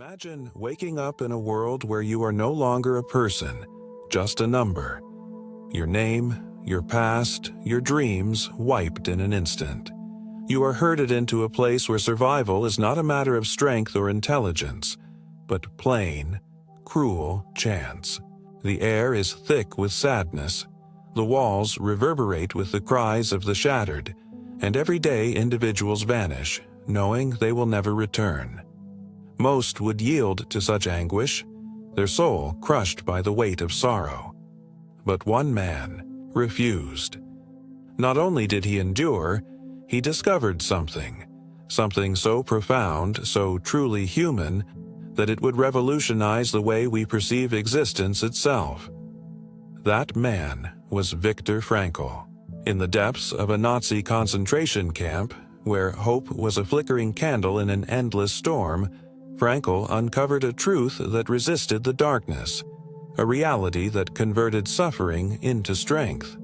Imagine waking up in a world where you are no longer a person, just a number. Your name, your past, your dreams wiped in an instant. You are herded into a place where survival is not a matter of strength or intelligence, but plain, cruel chance. The air is thick with sadness. The walls reverberate with the cries of the shattered, and every day individuals vanish, knowing they will never return. Most would yield to such anguish, their soul crushed by the weight of sorrow. But one man refused. Not only did he endure, he discovered something so profound, so truly human, that it would revolutionize the way we perceive existence itself. That man was Viktor Frankl. In the depths of a Nazi concentration camp, where hope was a flickering candle in an endless storm, Frankl uncovered a truth that resisted the darkness, a reality that converted suffering into strength.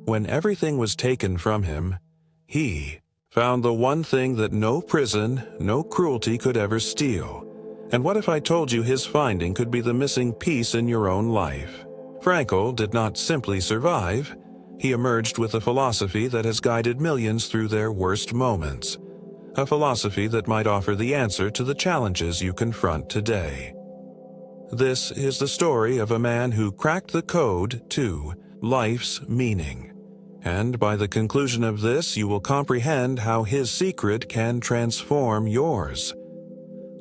When everything was taken from him, he found the one thing that no prison, no cruelty could ever steal. And what if I told you his finding could be the missing piece in your own life? Frankl did not simply survive. He emerged with a philosophy that has guided millions through their worst moments. A philosophy that might offer the answer to the challenges you confront today. This is the story of a man who cracked the code to life's meaning. And by the conclusion of this, you will comprehend how his secret can transform yours.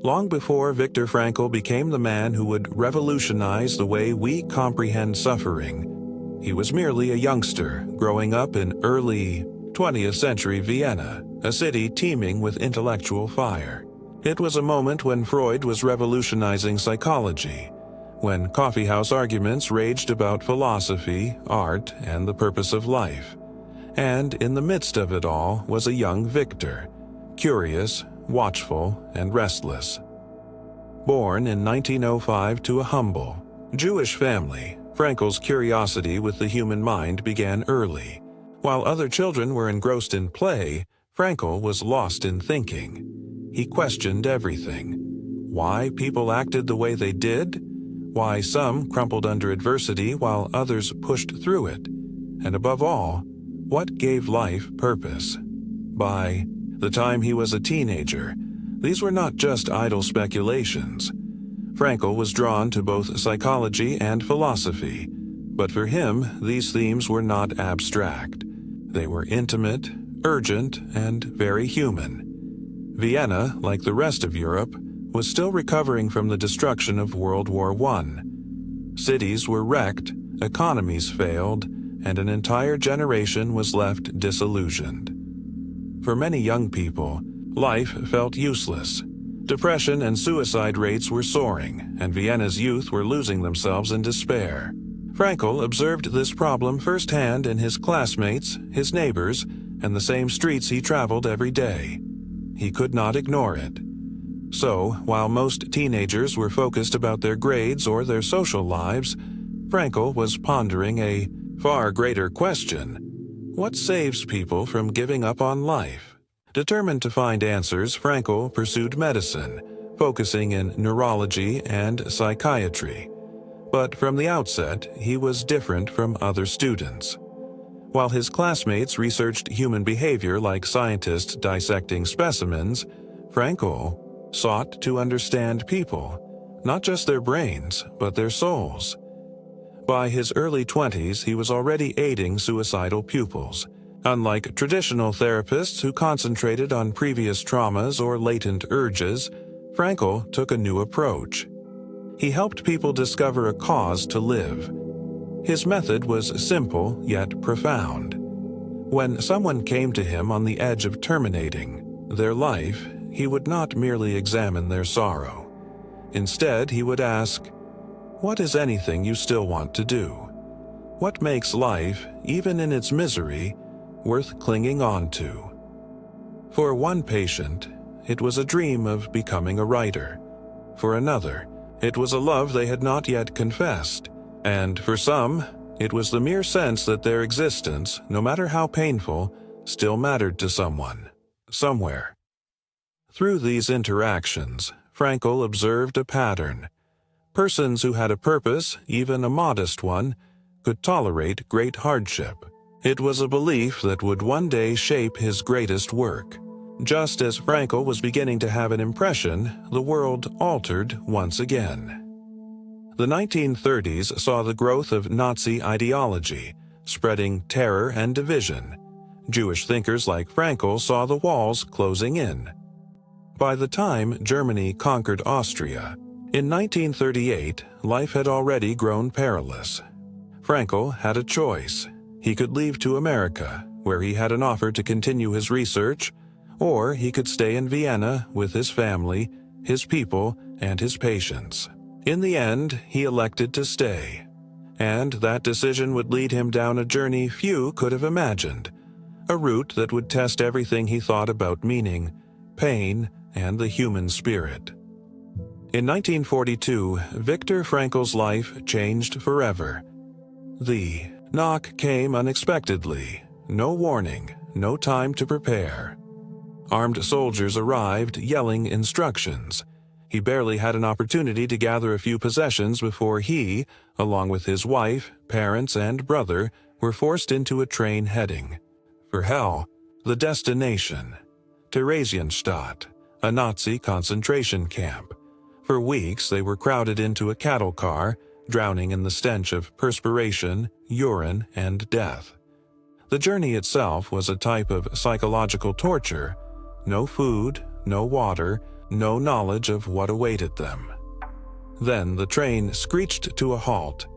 Long before Viktor Frankl became the man who would revolutionize the way we comprehend suffering, he was merely a youngster growing up in early 20th century Vienna, a city teeming with intellectual fire. It was a moment when Freud was revolutionizing psychology, when coffeehouse arguments raged about philosophy, art, and the purpose of life. And in the midst of it all was a young Viktor, curious, watchful, and restless. Born in 1905 to a humble, Jewish family, Frankl's curiosity with the human mind began early. While other children were engrossed in play, Frankl was lost in thinking. He questioned everything. Why people acted the way they did, why some crumpled under adversity while others pushed through it, and above all, what gave life purpose. By the time he was a teenager, these were not just idle speculations. Frankl was drawn to both psychology and philosophy, but for him, these themes were not abstract. They were intimate, urgent, and very human. Vienna, like the rest of Europe, was still recovering from the destruction of World War I. Cities were wrecked, economies failed, and an entire generation was left disillusioned. For many young people, life felt useless. Depression and suicide rates were soaring, and Vienna's youth were losing themselves in despair. Frankl observed this problem firsthand in his classmates, his neighbors, and the same streets he traveled every day. He could not ignore it. So, while most teenagers were focused about their grades or their social lives, Frankl was pondering a far greater question. What saves people from giving up on life? Determined to find answers, Frankl pursued medicine, focusing in neurology and psychiatry. But from the outset, he was different from other students. While his classmates researched human behavior like scientists dissecting specimens, Frankl sought to understand people, not just their brains, but their souls. By his early 20s, he was already aiding suicidal pupils. Unlike traditional therapists who concentrated on previous traumas or latent urges, Frankl took a new approach. He helped people discover a cause to live. His method was simple yet profound. When someone came to him on the edge of terminating their life, he would not merely examine their sorrow. Instead, he would ask, "What is anything you still want to do? What makes life, even in its misery, worth clinging on to?" For one patient, it was a dream of becoming a writer. For another, it was a love they had not yet confessed. And for some, it was the mere sense that their existence, no matter how painful, still mattered to someone, somewhere. Through these interactions, Frankl observed a pattern. Persons who had a purpose, even a modest one, could tolerate great hardship. It was a belief that would one day shape his greatest work. Just as Frankl was beginning to have an impression, the world altered once again. The 1930s saw the growth of Nazi ideology, spreading terror and division. Jewish thinkers like Frankl saw the walls closing in. By the time Germany conquered Austria, in 1938, life had already grown perilous. Frankl had a choice. He could leave to America, where he had an offer to continue his research, or he could stay in Vienna with his family, his people, and his patients. In the end, he elected to stay, and that decision would lead him down a journey few could have imagined, a route that would test everything he thought about meaning, pain, and the human spirit. In 1942, Viktor Frankl's life changed forever. The knock came unexpectedly, no warning, no time to prepare. Armed soldiers arrived, yelling instructions. He barely had an opportunity to gather a few possessions before he, along with his wife, parents, and brother, were forced into a train heading for hell, the destination, Theresienstadt, a Nazi concentration camp. For weeks they were crowded into a cattle car, drowning in the stench of perspiration, urine, and death. The journey itself was a type of psychological torture. No food, no water, no knowledge of what awaited them. Then the train screeched to a halt.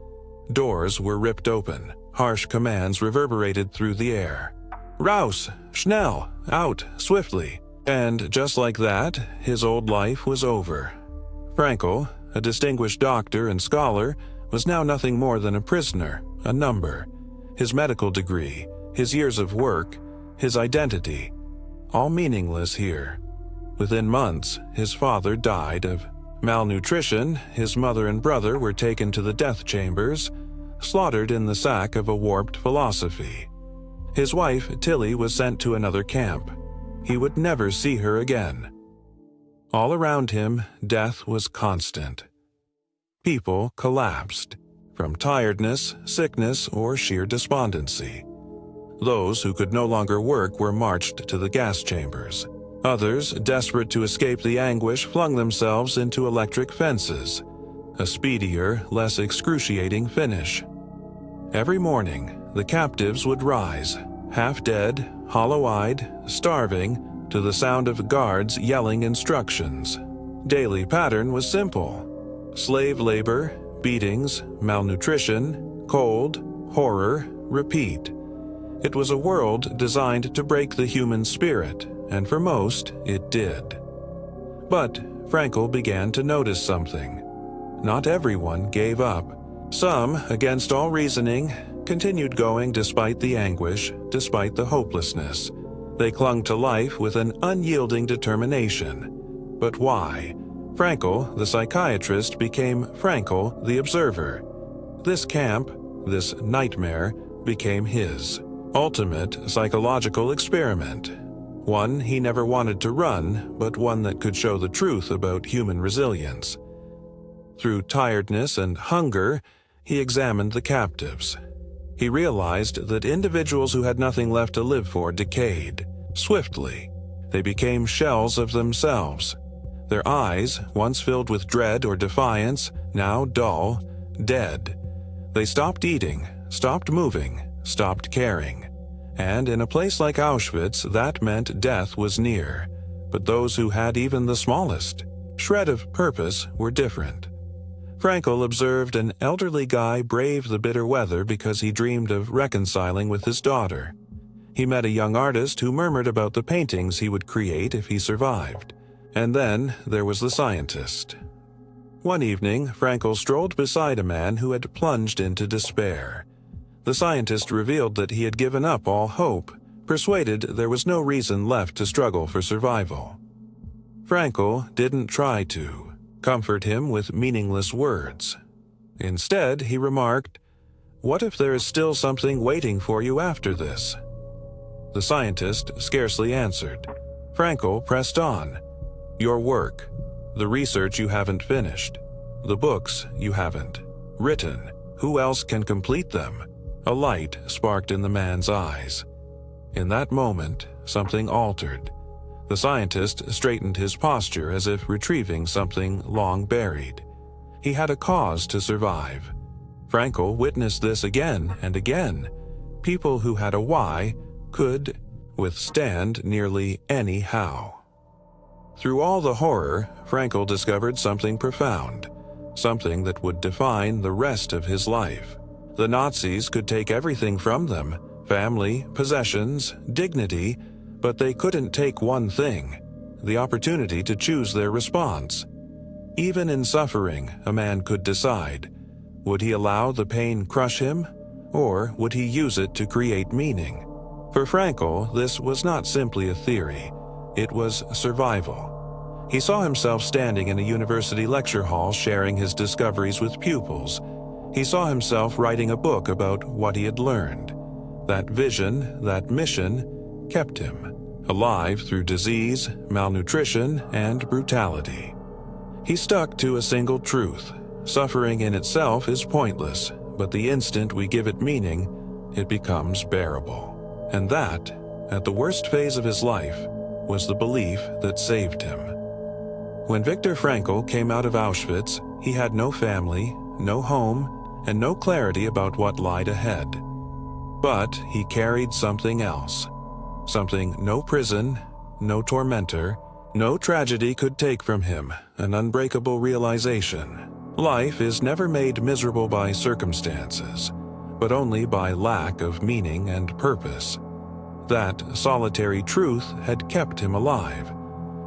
Doors were ripped open. Harsh commands reverberated through the air. Raus! Schnell! Out! Swiftly! And just like that, his old life was over. Frankl, a distinguished doctor and scholar, was now nothing more than a prisoner, a number. His medical degree, his years of work, his identity, all meaningless here. Within months, his father died of malnutrition, his mother and brother were taken to the death chambers, slaughtered in the sack of a warped philosophy. His wife, Tilly, was sent to another camp. He would never see her again. All around him, death was constant. People collapsed, from tiredness, sickness, or sheer despondency. Those who could no longer work were marched to the gas chambers. Others, desperate to escape the anguish, flung themselves into electric fences, a speedier, less excruciating finish. Every morning, the captives would rise, half dead, hollow-eyed, starving, to the sound of guards yelling instructions. Daily pattern was simple: slave labor, beatings, malnutrition, cold, horror, repeat. It was a world designed to break the human spirit, and for most, it did. But Frankl began to notice something. Not everyone gave up. Some, against all reasoning, continued going despite the anguish, despite the hopelessness. They clung to life with an unyielding determination. But why? Frankl, the psychiatrist, became Frankl, the observer. This camp, this nightmare, became his ultimate psychological experiment. One he never wanted to run, but one that could show the truth about human resilience. Through tiredness and hunger, he examined the captives. He realized that individuals who had nothing left to live for decayed. Swiftly, they became shells of themselves. Their eyes, once filled with dread or defiance, now dull, dead. They stopped eating, stopped moving, stopped caring. And in a place like Auschwitz, that meant death was near. But those who had even the smallest shred of purpose were different. Frankl observed an elderly guy brave the bitter weather because he dreamed of reconciling with his daughter. He met a young artist who murmured about the paintings he would create if he survived. And then there was the scientist. One evening, Frankl strolled beside a man who had plunged into despair. The scientist revealed that he had given up all hope, persuaded there was no reason left to struggle for survival. Frankl didn't try to comfort him with meaningless words. Instead, he remarked, "What if there is still something waiting for you after this?" The scientist scarcely answered. Frankl pressed on. "Your work. The research you haven't finished. The books you haven't written. Who else can complete them? A light sparked in the man's eyes. In that moment, something altered. The scientist straightened his posture as if retrieving something long buried. He had a cause to survive. Frankl witnessed this again and again. People who had a why could withstand nearly any how. Through all the horror, Frankl discovered something profound, something that would define the rest of his life. The Nazis could take everything from them, family, possessions, dignity, but they couldn't take one thing, the opportunity to choose their response. Even in suffering, a man could decide, would he allow the pain crush him, or would he use it to create meaning? For Frankl, this was not simply a theory, it was survival. He saw himself standing in a university lecture hall sharing his discoveries with pupils. He saw himself writing a book about what he had learned. That vision, that mission, kept him alive through disease, malnutrition, and brutality. He stuck to a single truth. Suffering in itself is pointless, but the instant we give it meaning, it becomes bearable. And that, at the worst phase of his life, was the belief that saved him. When Viktor Frankl came out of Auschwitz, he had no family, no home, and no clarity about what lied ahead. But he carried something else. Something no prison, no tormentor, no tragedy could take from him, an unbreakable realization. Life is never made miserable by circumstances, but only by lack of meaning and purpose. That solitary truth had kept him alive.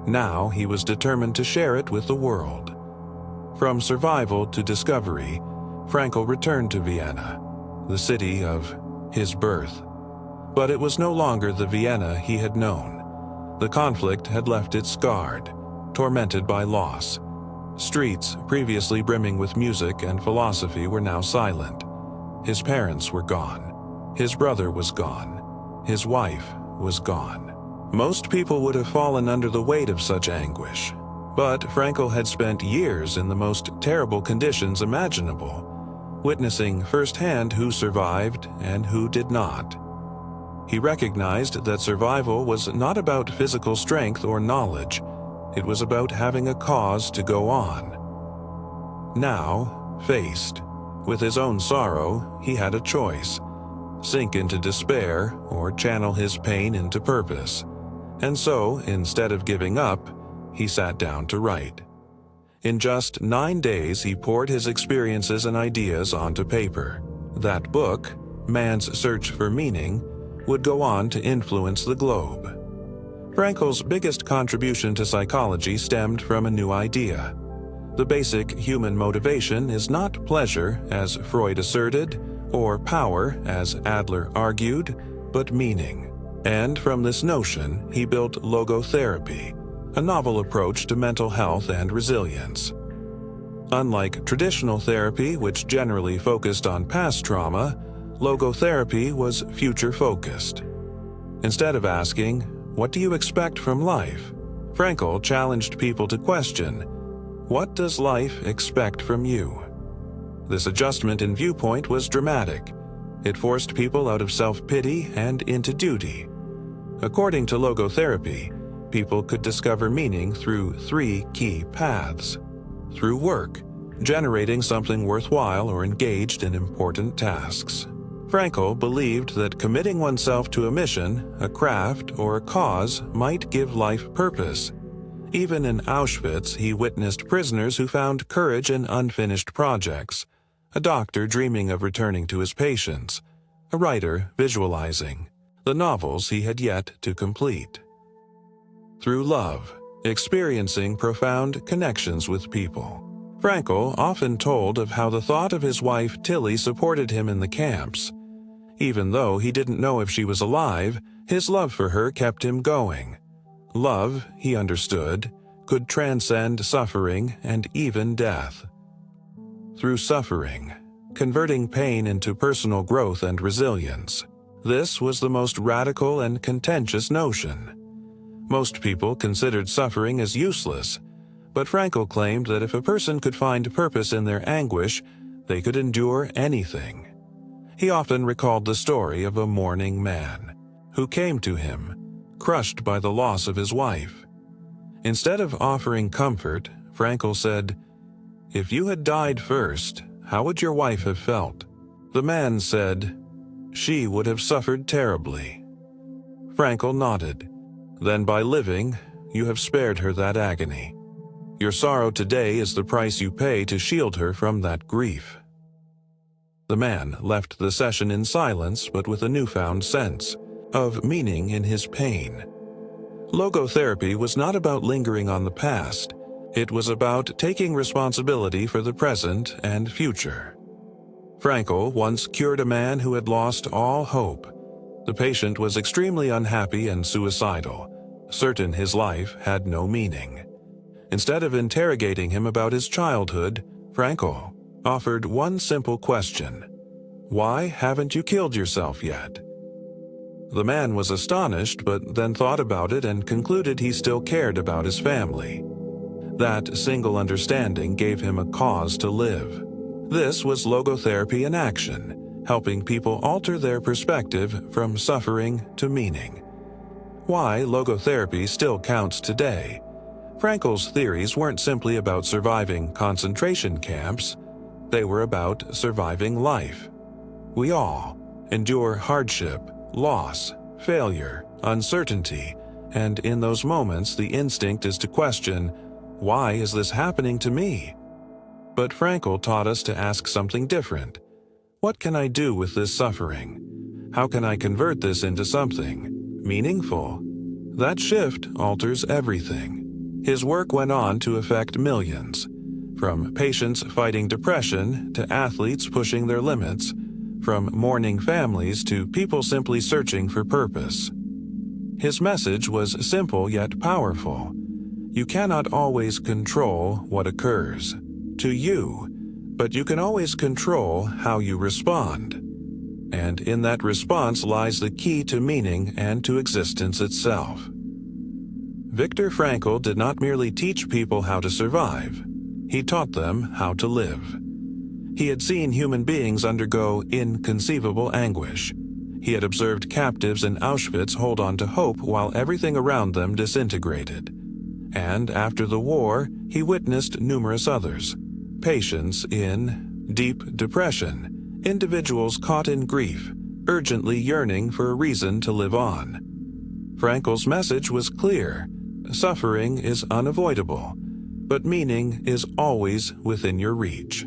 Now he was determined to share it with the world. From survival to discovery, Frankl returned to Vienna, the city of his birth. But it was no longer the Vienna he had known. The conflict had left it scarred, tormented by loss. Streets, previously brimming with music and philosophy, were now silent. His parents were gone. His brother was gone. His wife was gone. Most people would have fallen under the weight of such anguish. But Frankl had spent years in the most terrible conditions imaginable, witnessing firsthand who survived and who did not. He recognized that survival was not about physical strength or knowledge. It was about having a cause to go on. Now, faced with his own sorrow, he had a choice: sink into despair or channel his pain into purpose. And so, instead of giving up, he sat down to write. In just 9 days, he poured his experiences and ideas onto paper. That book, Man's Search for Meaning, would go on to influence the globe. Frankl's biggest contribution to psychology stemmed from a new idea. The basic human motivation is not pleasure, as Freud asserted, or power, as Adler argued, but meaning. And from this notion, he built Logotherapy, a novel approach to mental health and resilience. Unlike traditional therapy, which generally focused on past trauma, Logotherapy was future-focused. Instead of asking, "What do you expect from life?" Frankl challenged people to question, "What does life expect from you?" This adjustment in viewpoint was dramatic. It forced people out of self-pity and into duty. According to Logotherapy, people could discover meaning through 3 key paths. Through work, generating something worthwhile or engaged in important tasks. Frankl believed that committing oneself to a mission, a craft, or a cause might give life purpose. Even in Auschwitz, he witnessed prisoners who found courage in unfinished projects, a doctor dreaming of returning to his patients, a writer visualizing the novels he had yet to complete. Through love, experiencing profound connections with people. Frankl often told of how the thought of his wife Tilly supported him in the camps. Even though he didn't know if she was alive, his love for her kept him going. Love, he understood, could transcend suffering and even death. Through suffering, converting pain into personal growth and resilience. This was the most radical and contentious notion. Most people considered suffering as useless, But Frankl claimed that if a person could find purpose in their anguish, they could endure anything. He often recalled the story of a mourning man who came to him, crushed by the loss of his wife. Instead of offering comfort, Frankl said, "If you had died first, how would your wife have felt?" The man said, "She would have suffered terribly." Frankl nodded. "Then by living, you have spared her that agony. Your sorrow today is the price you pay to shield her from that grief." The man left the session in silence, but with a newfound sense of meaning in his pain. Logotherapy was not about lingering on the past. It was about taking responsibility for the present and future. Frankl once cured a man who had lost all hope. The patient was extremely unhappy and suicidal, certain his life had no meaning. Instead of interrogating him about his childhood, Frankl offered one simple question: "Why haven't you killed yourself yet?" The man was astonished, but then thought about it and concluded he still cared about his family. That single understanding gave him a cause to live. This was logotherapy in action, helping people alter their perspective from suffering to meaning. Why logotherapy still counts today. Frankl's theories weren't simply about surviving concentration camps. They were about surviving life. We all endure hardship, loss, failure, uncertainty, and in those moments the instinct is to question, "Why is this happening to me?" But Frankl taught us to ask something different. What can I do with this suffering? How can I convert this into something meaningful? That shift alters everything. His work went on to affect millions, from patients fighting depression to athletes pushing their limits, from mourning families to people simply searching for purpose. His message was simple yet powerful. You cannot always control what occurs to you, but you can always control how you respond. And in that response lies the key to meaning and to existence itself. Viktor Frankl did not merely teach people how to survive. He taught them how to live. He had seen human beings undergo inconceivable anguish. He had observed captives in Auschwitz hold on to hope while everything around them disintegrated. And after the war, he witnessed numerous others. Patients in deep depression, individuals caught in grief, urgently yearning for a reason to live on. Frankl's message was clear. Suffering is unavoidable, but meaning is always within your reach.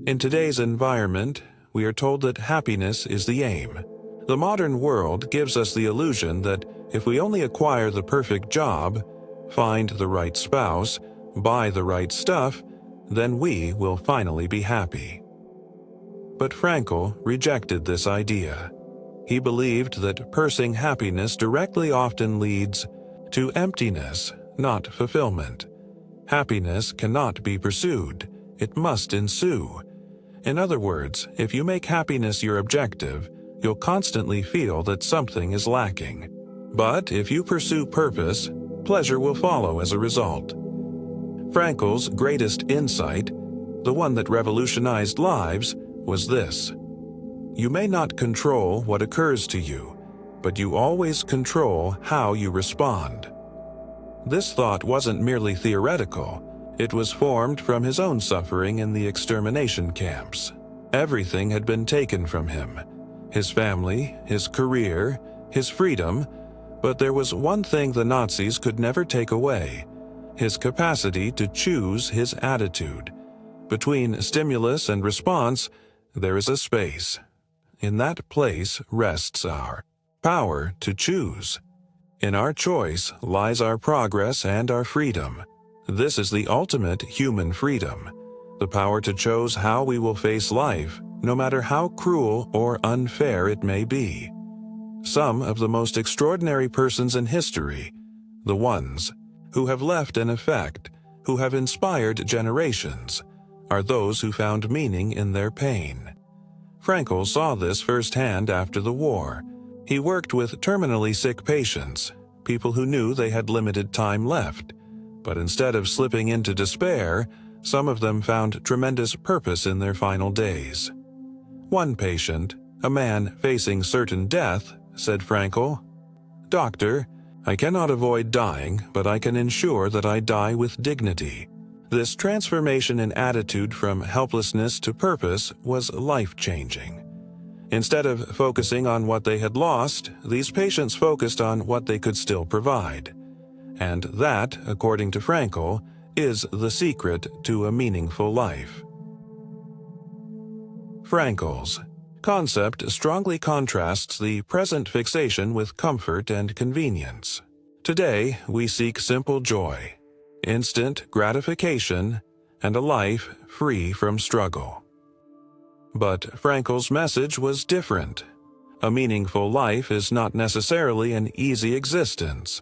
In today's environment, we are told that happiness is the aim. The modern world gives us the illusion that if we only acquire the perfect job, find the right spouse, buy the right stuff, then we will finally be happy. But Frankl rejected this idea. He believed that pursuing happiness directly often leads to emptiness, not fulfillment. Happiness cannot be pursued, it must ensue. In other words, if you make happiness your objective, you'll constantly feel that something is lacking. But if you pursue purpose, pleasure will follow as a result. Frankl's greatest insight, the one that revolutionized lives, was this: you may not control what occurs to you, but you always control how you respond. This thought wasn't merely theoretical. It was formed from his own suffering in the extermination camps. Everything had been taken from him: his family, his career, his freedom, but there was one thing the Nazis could never take away: his capacity to choose his attitude. Between stimulus and response, there is a space. In that place rests our power to choose. In our choice lies our progress and our freedom. This is the ultimate human freedom, the power to choose how we will face life, no matter how cruel or unfair it may be. Some of the most extraordinary persons in history, the ones who have left an effect, who have inspired generations, are those who found meaning in their pain. Frankl saw this firsthand after the war. He worked with terminally sick patients, people who knew they had limited time left, But instead of slipping into despair, some of them found tremendous purpose in their final days. One patient, a man facing certain death, said Frankl, "Doctor, I cannot avoid dying, but I can ensure that I die with dignity." This transformation in attitude from helplessness to purpose was life-changing. Instead of focusing on what they had lost, these patients focused on what they could still provide. And that, according to Frankl, is the secret to a meaningful life. Frankl's concept strongly contrasts the present fixation with comfort and convenience. Today, we seek simple joy, instant gratification, and a life free from struggle. But Frankl's message was different. A meaningful life is not necessarily an easy existence.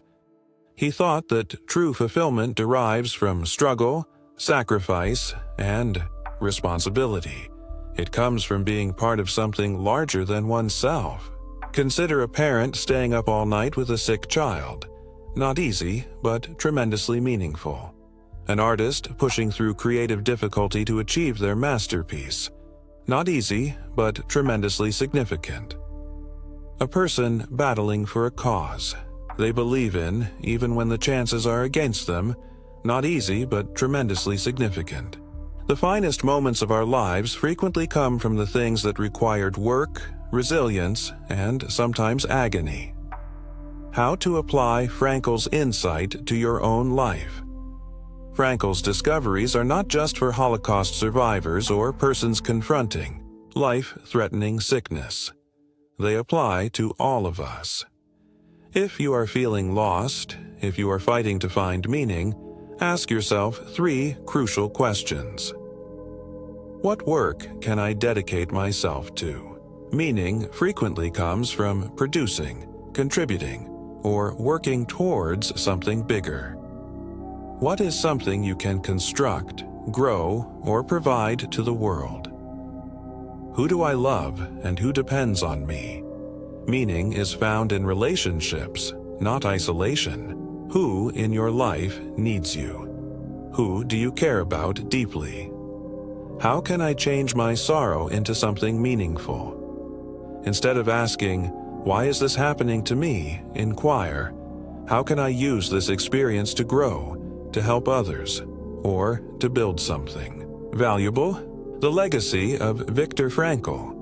He thought that true fulfillment derives from struggle, sacrifice, and responsibility. It comes from being part of something larger than oneself. Consider a parent staying up all night with a sick child. Not easy, but tremendously meaningful. An artist pushing through creative difficulty to achieve their masterpiece. Not easy, but tremendously significant. A person battling for a cause they believe in, even when the chances are against them. Not easy, but tremendously significant. The finest moments of our lives frequently come from the things that required work, resilience, and sometimes agony. How to apply Frankl's insight to your own life. Frankl's discoveries are not just for Holocaust survivors or persons confronting life-threatening sickness. They apply to all of us. If you are feeling lost, if you are fighting to find meaning, ask yourself 3 crucial questions. What work can I dedicate myself to? Meaning frequently comes from producing, contributing, or working towards something bigger. What is something you can construct, grow, or provide to the world? Who do I love and who depends on me? Meaning is found in relationships, not isolation. Who in your life needs you? Who do you care about deeply? How can I change my sorrow into something meaningful? Instead of asking, "Why is this happening to me?" inquire, "How can I use this experience to grow, to help others, or to build something valuable?" The legacy of Viktor Frankl.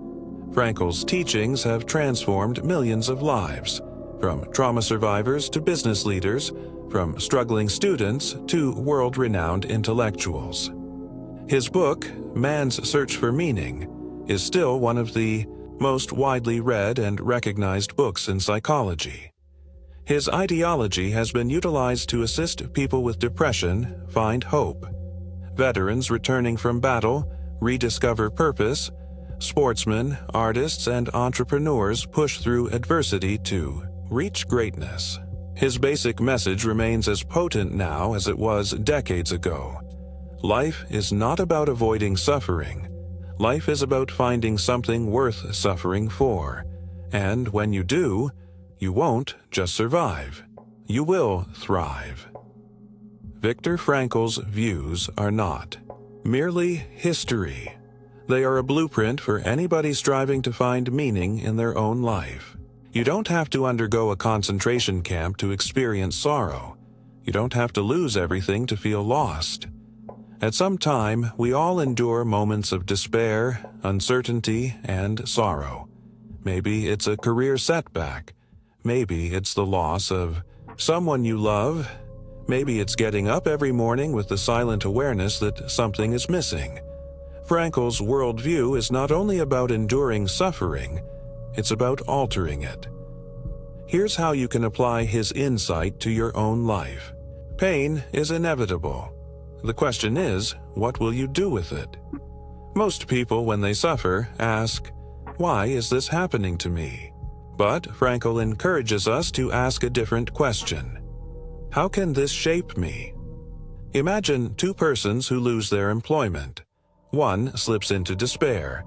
Frankl's teachings have transformed millions of lives, from trauma survivors to business leaders, from struggling students to world-renowned intellectuals. His book, Man's Search for Meaning, is still one of the most widely read and recognized books in psychology. His ideology has been utilized to assist people with depression find hope, veterans returning from battle rediscover purpose, sportsmen, artists, and entrepreneurs push through adversity to reach greatness. His basic message remains as potent now as it was decades ago. Life is not about avoiding suffering. Life is about finding something worth suffering for. And when you do, you won't just survive. You will thrive. Viktor Frankl's views are not merely history. They are a blueprint for anybody striving to find meaning in their own life. You don't have to undergo a concentration camp to experience sorrow. You don't have to lose everything to feel lost. At some time, we all endure moments of despair, uncertainty, and sorrow. Maybe it's a career setback. Maybe it's the loss of someone you love. Maybe it's getting up every morning with the silent awareness that something is missing. Frankl's worldview is not only about enduring suffering, it's about altering it. Here's how you can apply his insight to your own life. Pain is inevitable. The question is, what will you do with it? Most people, when they suffer, ask, "Why is this happening to me?" But Frankl encourages us to ask a different question. How can this shape me? Imagine 2 persons who lose their employment. One slips into despair,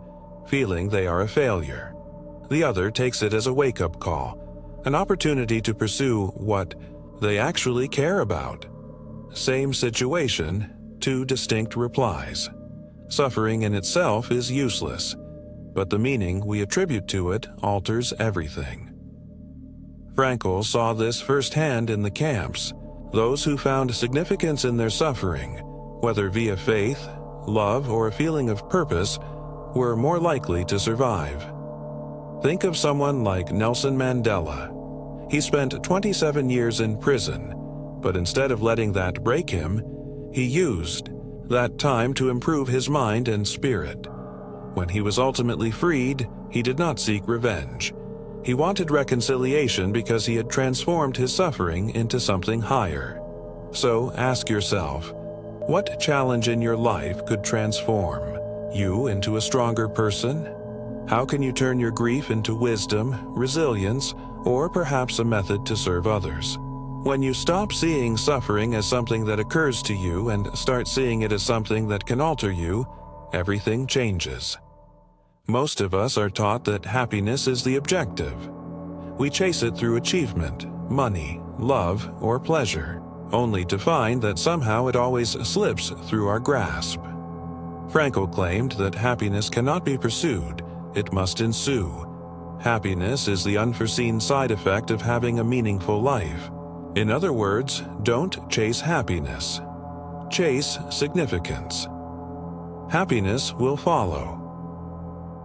feeling they are a failure. The other takes it as a wake-up call, an opportunity to pursue what they actually care about. same situation, two distinct replies. Suffering in itself is useless, but the meaning we attribute to it alters everything. Frankl saw this firsthand in the camps. Those who found significance in their suffering, whether via faith, love, or a feeling of purpose, were more likely to survive. Think of someone like Nelson Mandela. He spent 27 years in prison, but instead of letting that break him, he used that time to improve his mind and spirit. When he was ultimately freed, he did not seek revenge. He wanted reconciliation because he had transformed his suffering into something higher. So ask yourself, what challenge in your life could transform you into a stronger person? How can you turn your grief into wisdom, resilience, or perhaps a method to serve others? When you stop seeing suffering as something that occurs to you and start seeing it as something that can alter you, everything changes. Most of us are taught that happiness is the objective. We chase it through achievement, money, love, or pleasure, only to find that somehow it always slips through our grasp. Frankl claimed that happiness cannot be pursued, it must ensue. Happiness is the unforeseen side effect of having a meaningful life. In other words, don't chase happiness. Chase significance. Happiness will follow.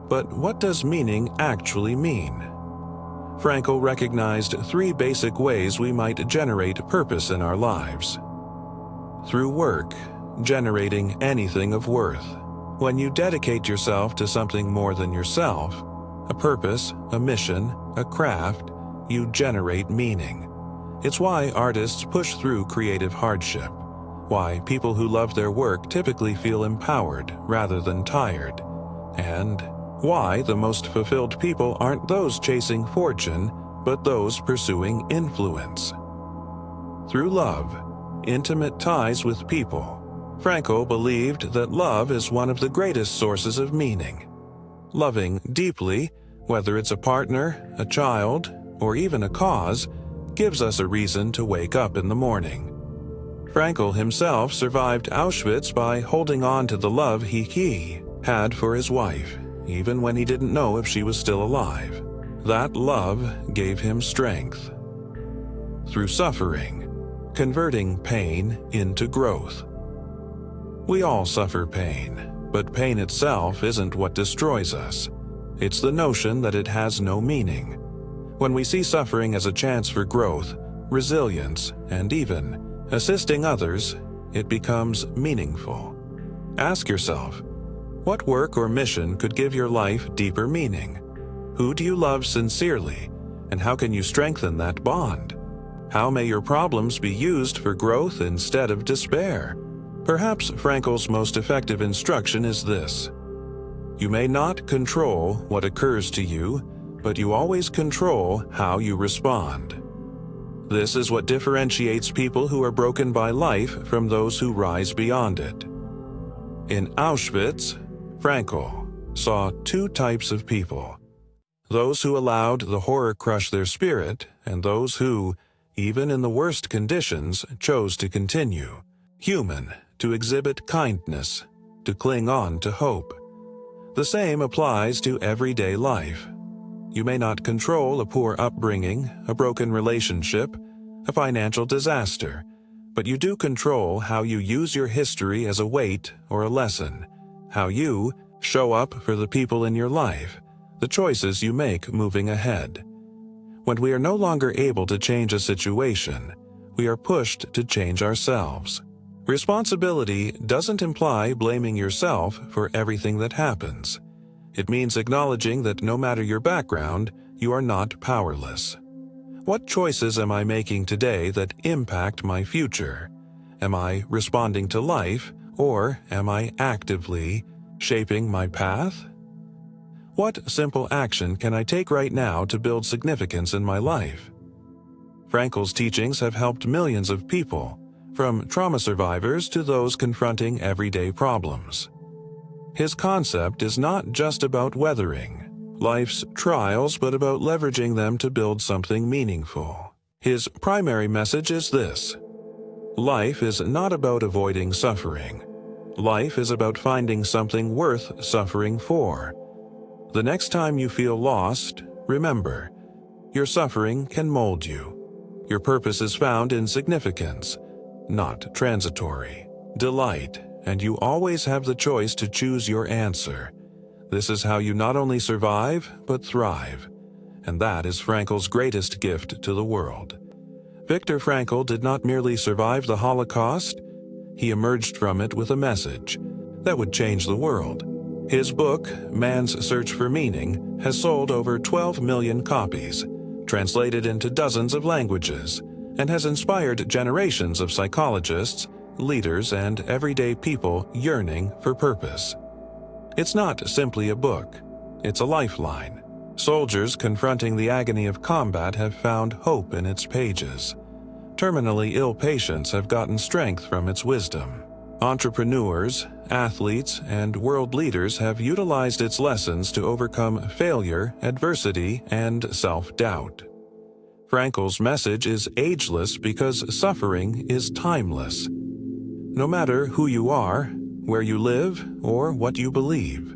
But what does meaning actually mean? Frankl recognized three basic ways we might generate purpose in our lives. Through work, generating anything of worth. When you dedicate yourself to something more than yourself, a purpose, a mission, a craft, you generate meaning. It's why artists push through creative hardship, why people who love their work typically feel empowered rather than tired, and why the most fulfilled people aren't those chasing fortune, but those pursuing influence. Through love, intimate ties with people. Frankl believed that love is one of the greatest sources of meaning. Loving deeply, whether it's a partner, a child, or even a cause, gives us a reason to wake up in the morning. Frankl himself survived Auschwitz by holding on to the love he had for his wife, even when he didn't know if she was still alive. That love gave him strength. Through suffering, converting pain into growth. We all suffer pain, but pain itself isn't what destroys us. It's the notion that it has no meaning. When we see suffering as a chance for growth, resilience, and even assisting others, it becomes meaningful. Ask yourself, what work or mission could give your life deeper meaning? Who do you love sincerely, and how can you strengthen that bond? How may your problems be used for growth instead of despair? Perhaps Frankl's most effective instruction is this: you may not control what occurs to you, but you always control how you respond. This is what differentiates people who are broken by life from those who rise beyond it. In Auschwitz, Frankl saw two types of people: those who allowed the horror crush their spirit, and those who, even in the worst conditions, chose to continue. Human, to exhibit kindness, to cling on to hope. The same applies to everyday life. You may not control a poor upbringing, a broken relationship, a financial disaster, but you do control how you use your history as a weight or a lesson, how you show up for the people in your life, the choices you make moving ahead. When we are no longer able to change a situation, we are pushed to change ourselves. Responsibility doesn't imply blaming yourself for everything that happens. It means acknowledging that no matter your background, you are not powerless. What choices am I making today that impact my future? Am I responding to life, or am I actively shaping my path? What simple action can I take right now to build significance in my life? Frankl's teachings have helped millions of people, from trauma survivors to those confronting everyday problems. His concept is not just about weathering life's trials, but about leveraging them to build something meaningful. His primary message is this: Life is not about avoiding suffering. Life is about finding something worth suffering for. The next time you feel lost, remember, your suffering can mold you. Your purpose is found in significance, not transitory. Delight, and you always have the choice to choose your answer. This is how you not only survive, but thrive. And that is Frankl's greatest gift to the world. Viktor Frankl did not merely survive the Holocaust, he emerged from it with a message that would change the world. His book, Man's Search for Meaning, has sold over 12 million copies, translated into dozens of languages, and has inspired generations of psychologists, leaders, and everyday people yearning for purpose. It's not simply a book, it's a lifeline. Soldiers confronting the agony of combat have found hope in its pages. Terminally ill patients have gotten strength from its wisdom. Entrepreneurs, athletes, and world leaders have utilized its lessons to overcome failure, adversity, and self-doubt. Frankl's message is ageless because suffering is timeless. No matter who you are, where you live, or what you believe,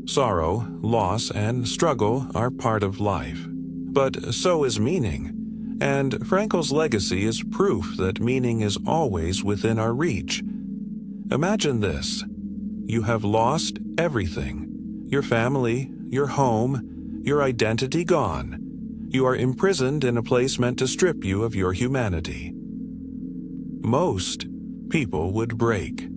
sorrow, loss, and struggle are part of life. But so is meaning. And Frankl's legacy is proof that meaning is always within our reach. Imagine this. You have lost everything. Your family, your home, your identity gone. You are imprisoned in a place meant to strip you of your humanity. Most people would break.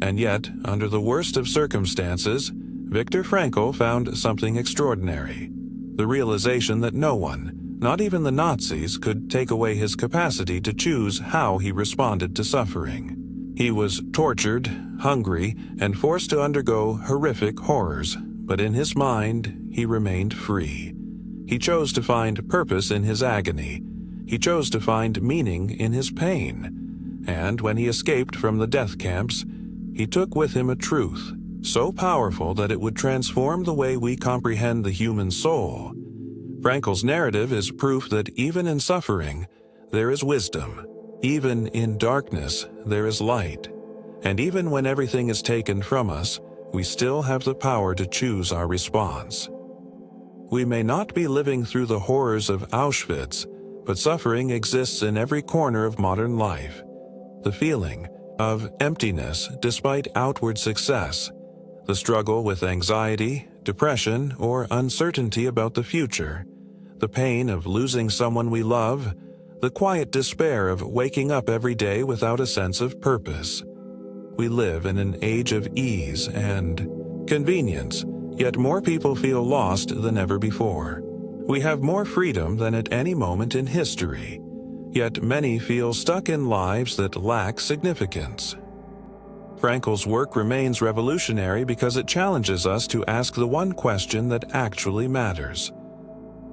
And yet, under the worst of circumstances, Viktor Frankl found something extraordinary. The realization that no one, not even the Nazis, could take away his capacity to choose how he responded to suffering. He was tortured, hungry, and forced to undergo horrific horrors, but in his mind, he remained free. He chose to find purpose in his agony. He chose to find meaning in his pain. And when he escaped from the death camps, he took with him a truth so powerful that it would transform the way we comprehend the human soul. Frankl's narrative is proof that even in suffering, there is wisdom. Even in darkness, there is light. And even when everything is taken from us, we still have the power to choose our response. We may not be living through the horrors of Auschwitz, but suffering exists in every corner of modern life. The feeling of emptiness despite outward success, the struggle with anxiety, depression, or uncertainty about the future, the pain of losing someone we love, the quiet despair of waking up every day without a sense of purpose. We live in an age of ease and convenience, yet more people feel lost than ever before. We have more freedom than at any moment in history, yet many feel stuck in lives that lack significance. Frankl's work remains revolutionary because it challenges us to ask the one question that actually matters.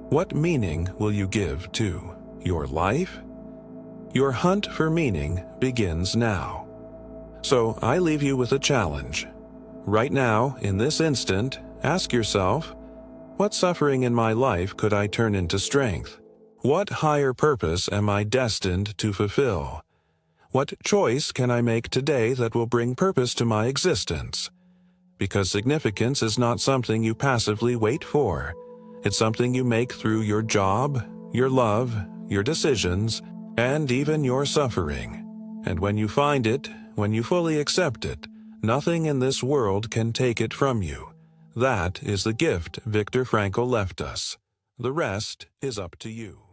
What meaning will you give to your life? Your hunt for meaning begins now. So I leave you with a challenge. Right now, in this instant, ask yourself, what suffering in my life could I turn into strength? What higher purpose am I destined to fulfill? What choice can I make today that will bring purpose to my existence? Because significance is not something you passively wait for. It's something you make through your job, your love, your decisions, and even your suffering. And when you find it, when you fully accept it, nothing in this world can take it from you. That is the gift Viktor Frankl left us. The rest is up to you.